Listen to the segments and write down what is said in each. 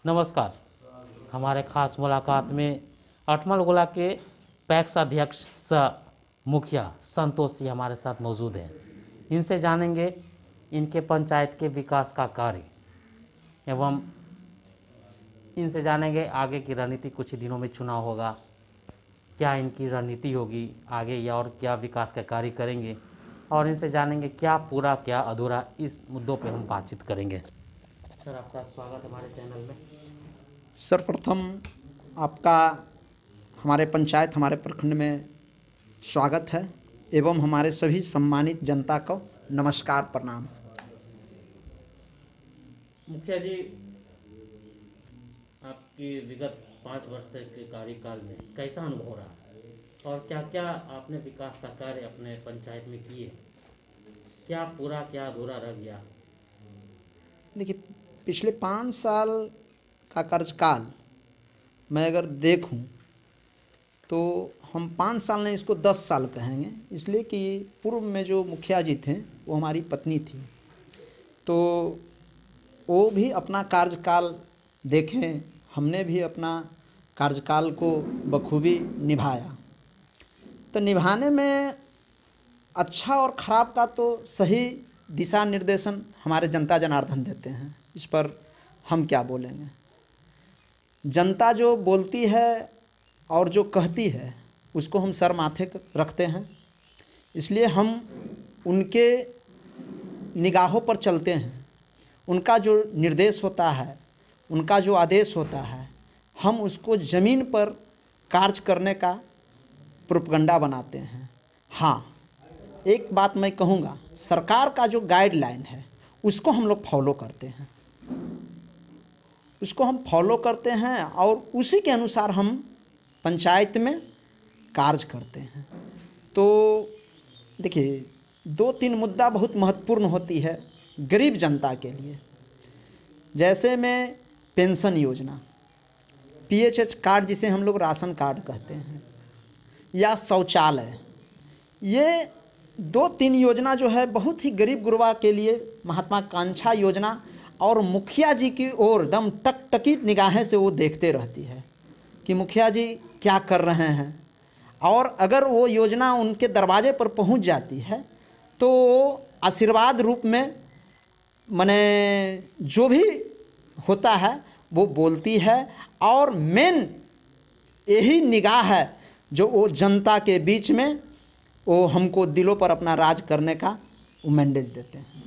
नमस्कार। हमारे खास मुलाकात में अठमलगोला के पैक्स अध्यक्ष सह मुखिया संतोष जी हमारे साथ मौजूद हैं। इनसे जानेंगे इनके पंचायत के विकास का कार्य एवं इनसे जानेंगे आगे की रणनीति। कुछ ही दिनों में चुनाव होगा, क्या इनकी रणनीति होगी आगे या और क्या विकास का कार्य करेंगे, और इनसे जानेंगे क्या पूरा क्या अधूरा। इस मुद्दों पे हम बातचीत करेंगे। सर, आपका स्वागत हमारे चैनल में। सर्वप्रथम आपका हमारे पंचायत हमारे प्रखंड में स्वागत है एवं हमारे सभी सम्मानित जनता को नमस्कार प्रणाम। मुखिया जी, आपकी विगत 5 वर्ष के कार्यकाल में कैसा अनुभव रहा और क्या क्या आपने विकास का कार्य अपने पंचायत में किए, क्या पूरा क्या अधूरा रह गया? देखिए, पिछले 5 साल का कार्यकाल मैं अगर देखूं तो हम 5 साल नहीं, इसको 10 साल कहेंगे, इसलिए कि पूर्व में जो मुखिया जी थे वो हमारी पत्नी थी, तो वो भी अपना कार्यकाल देखें, हमने भी अपना कार्यकाल को बखूबी निभाया। तो निभाने में अच्छा और ख़राब का तो सही दिशा निर्देशन हमारे जनता जनार्दन देते हैं, इस पर हम क्या बोलेंगे। जनता जो बोलती है और जो कहती है उसको हम सर माथे रखते हैं, इसलिए हम उनके निगाहों पर चलते हैं। उनका जो निर्देश होता है, उनका जो आदेश होता है, हम उसको ज़मीन पर कार्य करने का प्रोपगंडा बनाते हैं। हाँ, एक बात मैं कहूँगा, सरकार का जो गाइडलाइन है उसको हम लोग फॉलो करते हैं, उसको हम फॉलो करते हैं और उसी के अनुसार हम पंचायत में कार्य करते हैं। तो देखिए, 2-3 मुद्दा बहुत महत्वपूर्ण होती है गरीब जनता के लिए, जैसे में पेंशन योजना, पीएचएच कार्ड जिसे हम लोग राशन कार्ड कहते हैं, या शौचालय। ये 2-3 योजना जो है बहुत ही गरीब गुरबा के लिए महत्वाकांक्षा योजना, और मुखिया जी की ओर एकदम टकटकी निगाहें से वो देखते रहती है कि मुखिया जी क्या कर रहे हैं। और अगर वो योजना उनके दरवाजे पर पहुंच जाती है तो आशीर्वाद रूप में माने जो भी होता है वो बोलती है, और मेन यही निगाह है जो वो जनता के बीच में वो हमको दिलों पर अपना राज करने का वो मैंडेट देते हैं।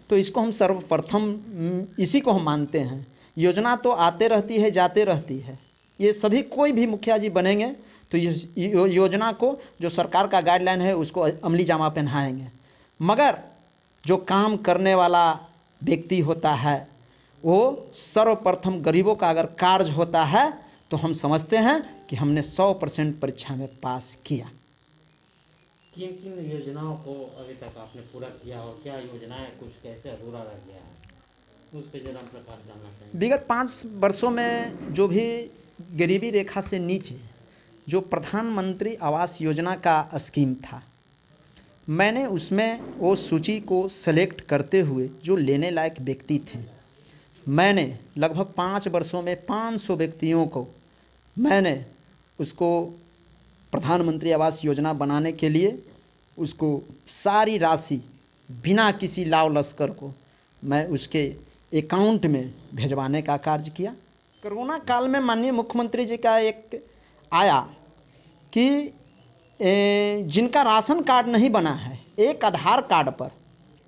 तो इसको हम सर्वप्रथम इसी को हम मानते हैं। योजना तो आते रहती है, जाते रहती है, ये सभी कोई भी मुखिया जी बनेंगे तो योजना को जो सरकार का गाइडलाइन है उसको अमली जामा पहनाएंगे, मगर जो काम करने वाला व्यक्ति होता है वो सर्वप्रथम गरीबों का अगर कार्य होता है तो हम समझते हैं कि हमने 100% परीक्षा में पास किया। किन किन योजनाओं को अभी तक आपने पूरा किया और क्या योजनाएं कुछ कैसे अधूरा रह गया है, उस पर जरा प्रकाश डालना चाहिए। विगत 5 वर्षों में जो भी गरीबी रेखा से नीचे जो प्रधानमंत्री आवास योजना का स्कीम था, मैंने उसमें वो सूची को सेलेक्ट करते हुए जो लेने लायक व्यक्ति थे, मैंने लगभग 5 वर्षों में 500 व्यक्तियों को मैंने उसको प्रधानमंत्री आवास योजना बनाने के लिए उसको सारी राशि बिना किसी लाव लश्कर को मैं उसके अकाउंट में भेजवाने का कार्य किया। कोरोना काल में माननीय मुख्यमंत्री जी का एक आया कि जिनका राशन कार्ड नहीं बना है, एक आधार कार्ड पर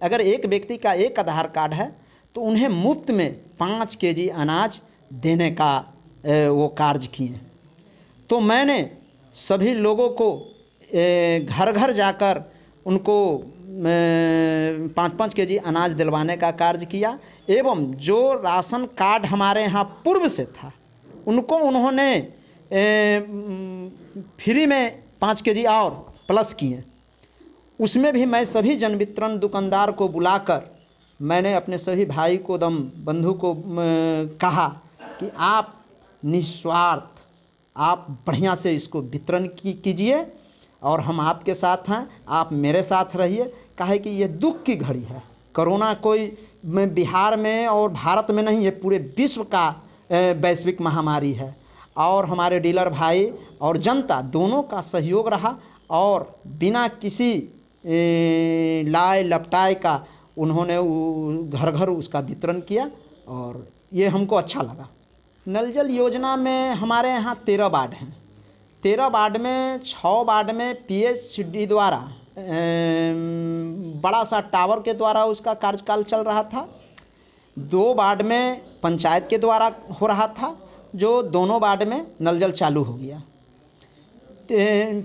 अगर एक व्यक्ति का एक आधार कार्ड है तो उन्हें मुफ्त में 5 केजी अनाज देने का वो कार्य किए। तो मैंने सभी लोगों को घर घर जाकर उनको 5-5 केजी अनाज दिलवाने का कार्य किया, एवं जो राशन कार्ड हमारे यहाँ पूर्व से था उनको उन्होंने फ्री में 5 केजी और प्लस किए। उसमें भी मैं सभी जन वितरण दुकानदार को बुलाकर मैंने अपने सभी भाई को दम बंधु को कहा कि आप निस्वार्थ आप बढ़िया से इसको वितरण कीजिए और हम आपके साथ हैं, आप मेरे साथ रहिए। काहे कि ये दुख की घड़ी है, कोरोना कोई में बिहार में और भारत में नहीं, ये पूरे विश्व का वैश्विक महामारी है। और हमारे डीलर भाई और जनता दोनों का सहयोग रहा और बिना किसी लाए लपटाए का उन्होंने घर घर उसका वितरण किया और ये हमको अच्छा लगा। नल जल योजना में हमारे यहाँ 13 वार्ड हैं। 13 वार्ड में 6 वार्ड में पीएचडी द्वारा बड़ा सा टावर के द्वारा उसका कार्यकाल चल रहा था। 2 वार्ड में पंचायत के द्वारा हो रहा था, जो दोनों वार्ड में नल जल चालू हो गया।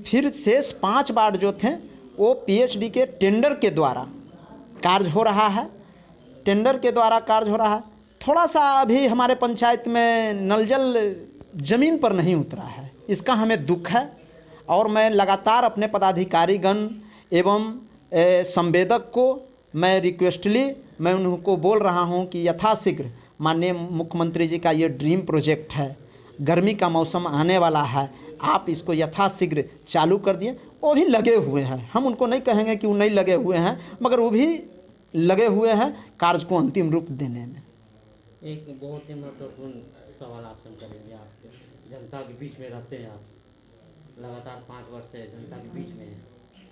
फिर शेष 5 वार्ड जो थे वो पीएचडी के टेंडर के द्वारा कार्य हो रहा है। टेंडर के द्वारा कार्य हो रहा है। थोड़ा सा अभी हमारे पंचायत में नल जल जमीन पर नहीं उतरा है, इसका हमें दुख है। और मैं लगातार अपने पदाधिकारीगण एवं संवेदक को मैं रिक्वेस्टली मैं उनको बोल रहा हूं कि यथाशीघ्र माननीय मुख्यमंत्री जी का ये ड्रीम प्रोजेक्ट है, गर्मी का मौसम आने वाला है, आप इसको यथाशीघ्र चालू कर दिए। वो भी लगे हुए हैं, हम उनको नहीं कहेंगे कि वो नहीं लगे हुए हैं, मगर वो भी लगे हुए हैं कार्य को अंतिम रूप देने में। एक बहुत ही महत्वपूर्ण सवाल आपसे हम करेंगे। आप जनता के बीच में रहते हैं, आप लगातार 5 वर्ष से जनता के बीच में हैं।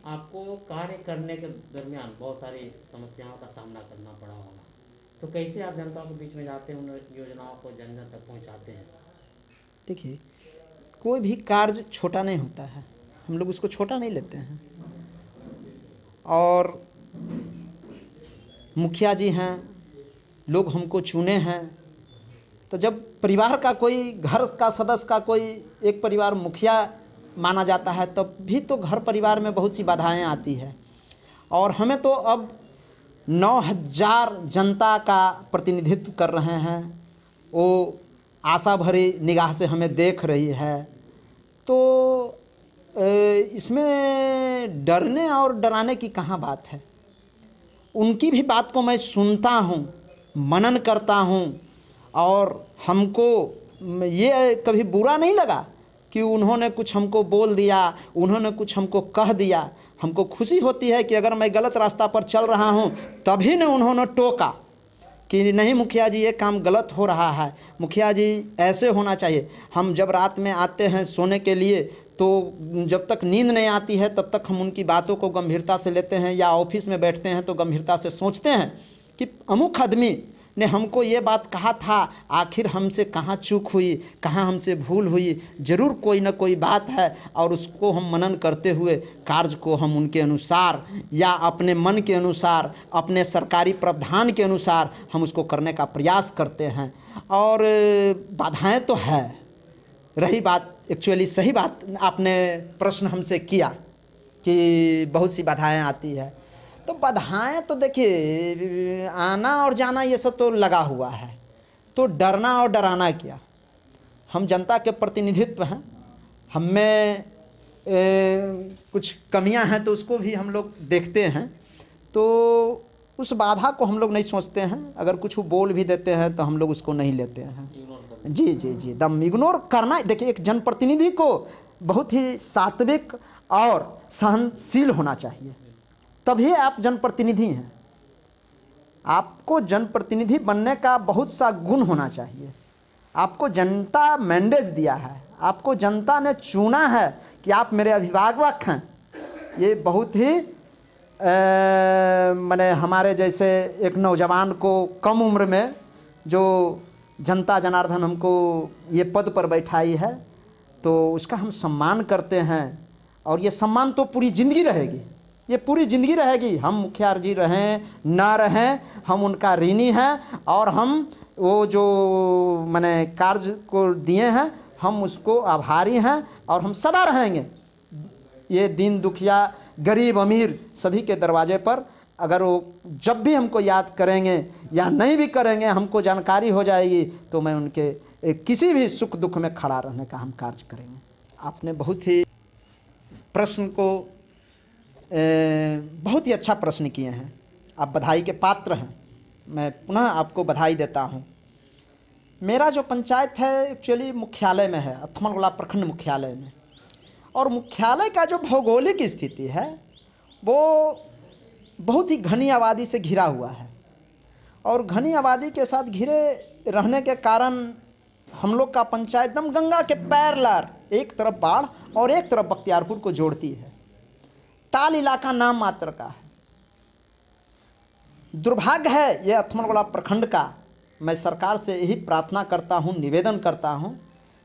आपको कार्य करने के दरमियान बहुत सारी समस्याओं का सामना करना पड़ा होगा, तो कैसे आप जनता के बीच में जाते हैं, उन योजनाओं को जन जन तक पहुंचाते हैं? देखिए, कोई भी कार्य छोटा नहीं होता है, हम लोग उसको छोटा नहीं लेते हैं। और मुखिया जी हैं, लोग हमको चुने हैं, तो जब परिवार का कोई, घर का सदस्य का कोई एक परिवार मुखिया माना जाता है, तब भी तो घर परिवार में बहुत सी बाधाएं आती है। और हमें तो अब 9000 जनता का प्रतिनिधित्व कर रहे हैं, वो आशा भरी निगाह से हमें देख रही है। तो इसमें डरने और डराने की कहाँ बात है। उनकी भी बात को मैं सुनता हूँ, मनन करता हूँ, और हमको ये कभी बुरा नहीं लगा कि उन्होंने कुछ हमको बोल दिया, उन्होंने कुछ हमको कह दिया। हमको खुशी होती है कि अगर मैं गलत रास्ता पर चल रहा हूँ तभी ने उन्होंने टोका कि नहीं मुखिया जी ये काम गलत हो रहा है, मुखिया जी ऐसे होना चाहिए। हम जब रात में आते हैं सोने के लिए, तो जब तक नींद नहीं आती है तब तक हम उनकी बातों को गंभीरता से लेते हैं, या ऑफिस में बैठते हैं तो गंभीरता से सोचते हैं कि अमुक आदमी ने हमको ये बात कहा था, आखिर हमसे कहाँ चूक हुई, कहाँ हमसे भूल हुई, ज़रूर कोई ना कोई बात है। और उसको हम मनन करते हुए कार्य को हम उनके अनुसार या अपने मन के अनुसार, अपने सरकारी प्रावधान के अनुसार हम उसको करने का प्रयास करते हैं। और बाधाएं तो है, रही बात एक्चुअली सही बात आपने प्रश्न हमसे किया कि बहुत सी बाधाएं आती है। तो बाधाएं तो देखिए आना और जाना ये सब तो लगा हुआ है, तो डरना और डराना क्या। हम जनता के प्रतिनिधित्व हैं, हमें कुछ कमियां हैं तो उसको भी हम लोग देखते हैं, तो उस बाधा को हम लोग नहीं सोचते हैं। अगर कुछ बोल भी देते हैं तो हम लोग उसको नहीं लेते हैं। जी जी जी, दम इग्नोर करना। देखिए, एक जनप्रतिनिधि को बहुत ही सात्विक और सहनशील होना चाहिए, तभी आप जनप्रतिनिधि हैं। आपको जनप्रतिनिधि बनने का बहुत सा गुण होना चाहिए। आपको जनता मैंडेज दिया है, आपको जनता ने चुना है कि आप मेरे अभिभावक हैं। ये बहुत ही माने हमारे जैसे एक नौजवान को कम उम्र में जो जनता जनार्दन हमको ये पद पर बैठाई है, तो उसका हम सम्मान करते हैं। और ये सम्मान तो पूरी ज़िंदगी रहेगी, ये पूरी ज़िंदगी रहेगी। हम मुखिया जी रहें ना रहें, हम उनका ऋणी हैं, और हम वो जो मैंने कार्य को दिए हैं हम उसको आभारी हैं, और हम सदा रहेंगे। ये दीन दुखिया गरीब अमीर सभी के दरवाजे पर अगर वो जब भी हमको याद करेंगे या नहीं भी करेंगे, हमको जानकारी हो जाएगी, तो मैं उनके किसी भी सुख दुख में खड़ा रहने का हम कार्य करेंगे। आपने बहुत ही प्रश्न को बहुत ही अच्छा प्रश्न किए हैं, आप बधाई के पात्र हैं। मैं पुनः आपको बधाई देता हूं। मेरा जो पंचायत है एक्चुअली मुख्यालय में है, अथमलगोला प्रखंड मुख्यालय में। और मुख्यालय का जो भौगोलिक स्थिति है वो बहुत ही घनी आबादी से घिरा हुआ है और घनी आबादी के साथ घिरे रहने के कारण हम लोग का पंचायत एकदम गंगा के पैरेलल, एक तरफ बाढ़ और एक तरफ बख्तियारपुर को जोड़ती है। ताल इलाका नाम मात्र का है। दुर्भाग्य है ये अथमलगोला प्रखंड का। मैं सरकार से यही प्रार्थना करता हूँ, निवेदन करता हूँ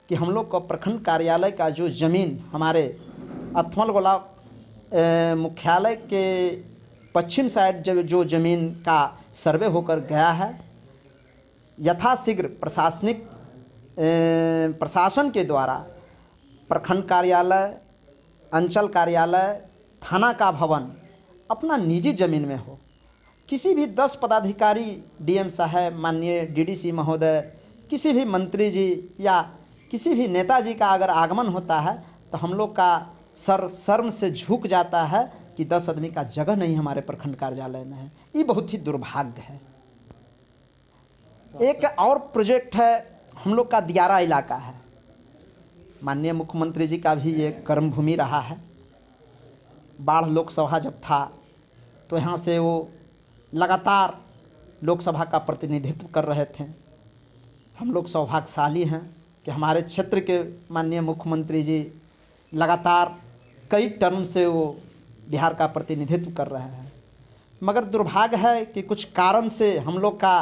कि हम लोग को प्रखंड कार्यालय का जो ज़मीन हमारे अथमलगोला मुख्यालय के पश्चिम साइड जो ज़मीन का सर्वे होकर गया है, यथाशीघ्र प्रशासन के द्वारा प्रखंड कार्यालय, अंचल कार्यालय, थाना का भवन अपना निजी ज़मीन में हो। किसी भी 10 पदाधिकारी, डीएम साहब, माननीय डीडीसी महोदय, किसी भी मंत्री जी या किसी भी नेताजी का अगर आगमन होता है तो हम लोग का सर शर्म से झुक जाता है कि 10 आदमी का जगह नहीं हमारे प्रखंड कार्यालय में है। ये बहुत ही दुर्भाग्य है। एक और प्रोजेक्ट है, हम लोग का दियारा इलाका है। माननीय मुख्यमंत्री जी का भी ये कर्मभूमि रहा है। बाढ़ लोकसभा जब था तो यहाँ से वो लगातार लोकसभा का प्रतिनिधित्व कर रहे थे। हम लोग सौभाग्यशाली हैं कि हमारे क्षेत्र के माननीय मुख्यमंत्री जी लगातार कई टर्म से वो बिहार का प्रतिनिधित्व कर रहे हैं। मगर दुर्भाग्य है कि कुछ कारण से हम लोग का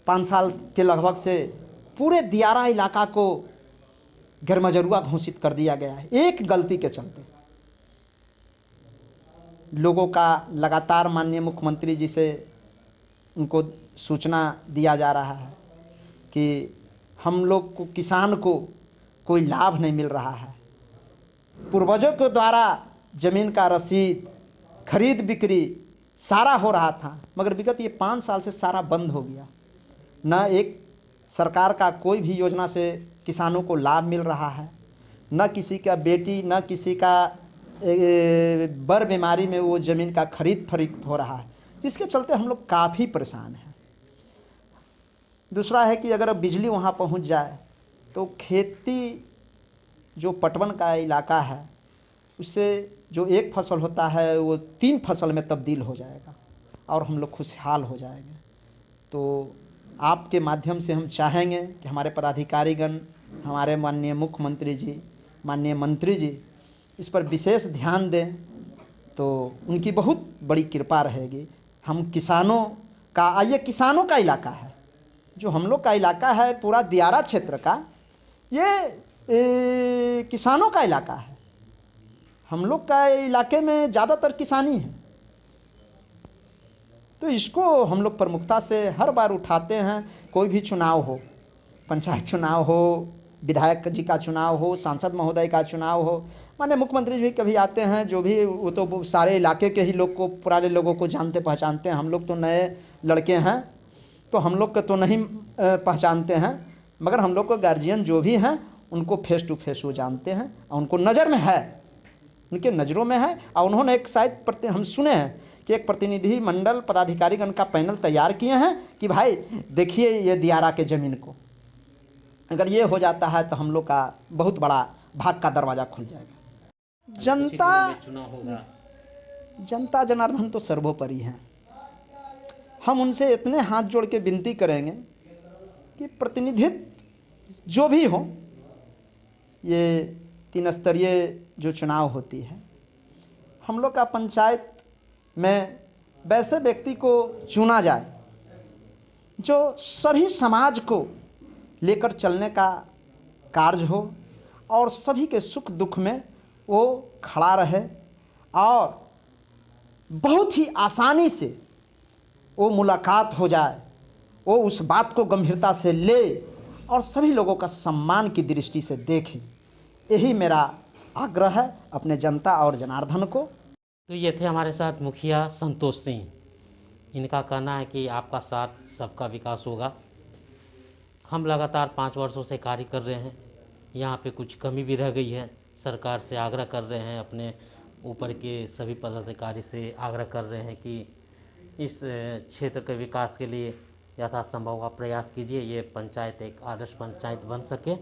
5 साल के लगभग से पूरे दियारा इलाका को गैरमजरूआ घोषित कर दिया गया है। एक गलती के चलते लोगों का लगातार माननीय मुख्यमंत्री जी से उनको सूचना दिया जा रहा है कि हम लोग को, किसान को कोई लाभ नहीं मिल रहा है। पूर्वजों के द्वारा जमीन का रसीद, खरीद बिक्री सारा हो रहा था, मगर विगत ये 5 साल से सारा बंद हो गया। न एक सरकार का कोई भी योजना से किसानों को लाभ मिल रहा है, न किसी का बेटी, न किसी का बर बीमारी में वो ज़मीन का खरीद फरीद हो रहा है, जिसके चलते हम लोग काफ़ी परेशान हैं। दूसरा है कि अगर बिजली वहाँ पहुँच जाए तो खेती जो पटवन का इलाका है उससे जो एक फसल होता है वो 3 फसल में तब्दील हो जाएगा और हम लोग खुशहाल हो जाएंगे। तो आपके माध्यम से हम चाहेंगे कि हमारे पदाधिकारीगण, हमारे माननीय मुख्यमंत्री जी, माननीय मंत्री जी इस पर विशेष ध्यान दें तो उनकी बहुत बड़ी कृपा रहेगी। हम किसानों का, ये किसानों का इलाका है, जो हम लोग का इलाका है पूरा दियारा क्षेत्र का, ये किसानों का इलाका है। हम लोग का इलाके में ज़्यादातर किसानी है, तो इसको हम लोग प्रमुखता से हर बार उठाते हैं। कोई भी चुनाव हो, पंचायत चुनाव हो, विधायक जी का चुनाव हो, सांसद महोदय का चुनाव हो, माने मुख्यमंत्री जी भी कभी आते हैं, जो भी वो तो सारे इलाके के ही लोग को, पुराने लोगों को जानते पहचानते हैं। हम लोग तो नए लड़के हैं तो हम लोग को तो नहीं पहचानते हैं, मगर हम लोग को गार्जियन जो भी हैं उनको फेस टू फेस वो जानते हैं और उनको नज़र में है, उनके नज़रों में है। और उन्होंने एक शायद हम सुने हैं कि एक प्रतिनिधि मंडल पदाधिकारीगण का पैनल तैयार किए हैं कि भाई देखिए ये दियारा के ज़मीन को, अगर ये हो जाता है तो हम लोग का बहुत बड़ा भाग का दरवाज़ा खुल जाएगा। जनता जनार्दन तो सर्वोपरि है। हम उनसे इतने हाथ जोड़ के विनती करेंगे कि प्रतिनिधित्व जो भी हो, ये 3 स्तरीय जो चुनाव होती है, हम लोग का पंचायत में वैसे व्यक्ति को चुना जाए जो सभी समाज को लेकर चलने का कार्य हो और सभी के सुख दुख में वो खड़ा रहे और बहुत ही आसानी से वो मुलाकात हो जाए, वो उस बात को गंभीरता से ले और सभी लोगों का सम्मान की दृष्टि से देखे। यही मेरा आग्रह है अपने जनता और जनार्दन को। तो ये थे हमारे साथ मुखिया संतोष सिंह। इनका कहना है कि आपका साथ सबका विकास होगा। हम लगातार 5 वर्षों से कार्य कर रहे हैं, यहाँ पे कुछ कमी भी रह गई है, सरकार से आग्रह कर रहे हैं, अपने ऊपर के सभी पदाधिकारी से आग्रह कर रहे हैं कि इस क्षेत्र के विकास के लिए यथासंभव प्रयास कीजिए, ये पंचायत एक आदर्श पंचायत बन सके।